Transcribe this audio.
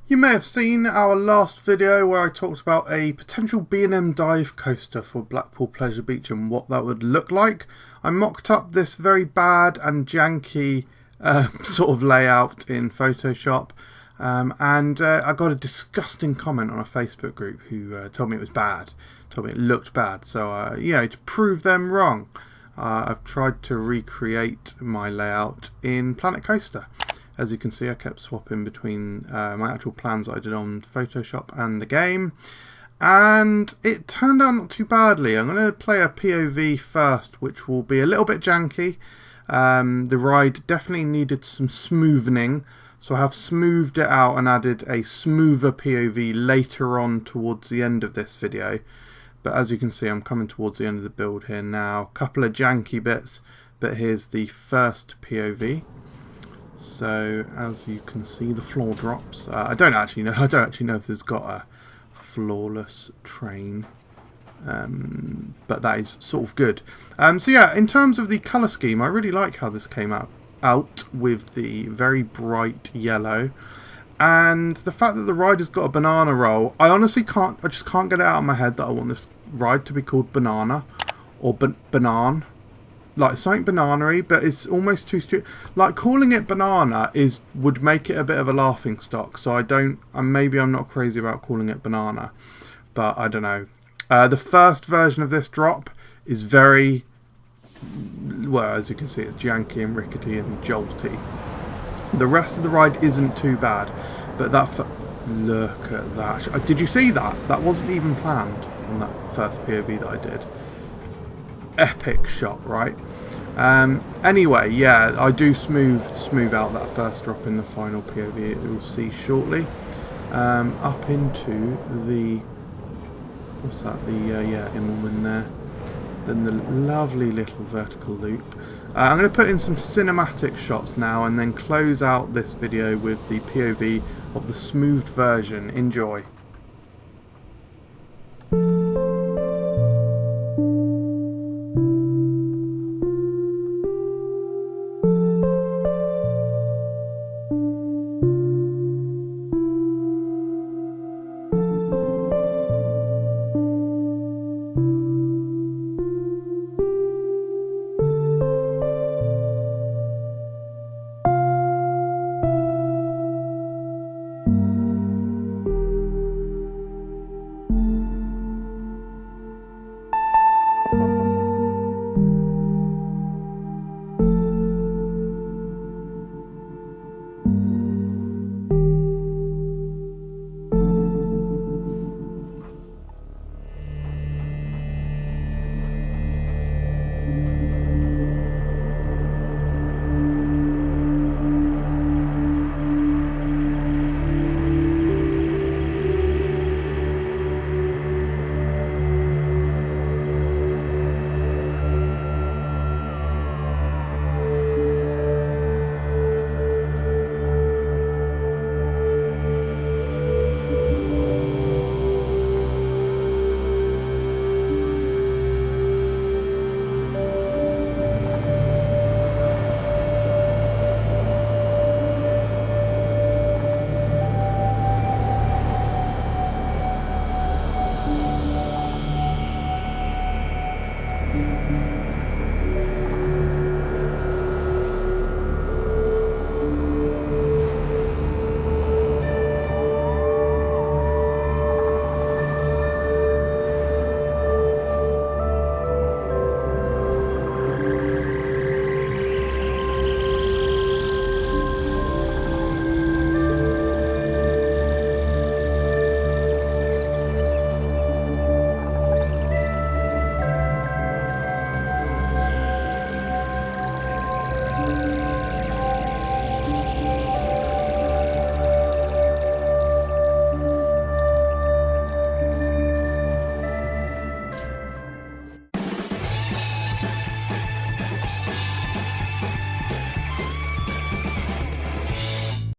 You may have seen our last video where I talked about a potential B&M dive coaster for Blackpool Pleasure Beach and what that would look like. I mocked up this very bad and janky sort of layout in Photoshop, and I got a disgusting comment on a Facebook group who told me it was bad, told me it looked bad. So to prove them wrong, I've tried to recreate my layout in Planet Coaster. As you can see, I kept swapping between my actual plans that I did on Photoshop and the game, and it turned out not too badly. I'm going to play a POV first, which will be a little bit janky. The ride definitely needed some smoothing, so I have smoothed it out and added a smoother POV later on towards the end of this video. But as you can see, I'm coming towards the end of the build here now. A couple of janky bits, but here's the first POV. So as you can see, the floor drops. I don't actually know if there's got a flawless train, but that is sort of good. So yeah, in terms of the colour scheme, I really like how this came out with the very bright yellow, and the fact that the ride has got a banana roll. I just can't get it out of my head that I want this ride to be called Banana or Banan. Like something banana-y, but it's almost too strict. Like calling it banana would make it a bit of a laughing stock. So maybe I'm not crazy about calling it banana, but I don't know. The first version of this drop is very, well, as you can see, it's janky and rickety and jolty. The rest of the ride isn't too bad, but look at that. Did you see that? That wasn't even planned on that first POV that I did. Epic shot, right? Anyway, yeah, I do smooth out that first drop in the final POV. You'll see shortly. Up into the, what's that? The Immelman there. Then the lovely little vertical loop. I'm going to put in some cinematic shots now, and then close out this video with the POV of the smoothed version. Enjoy.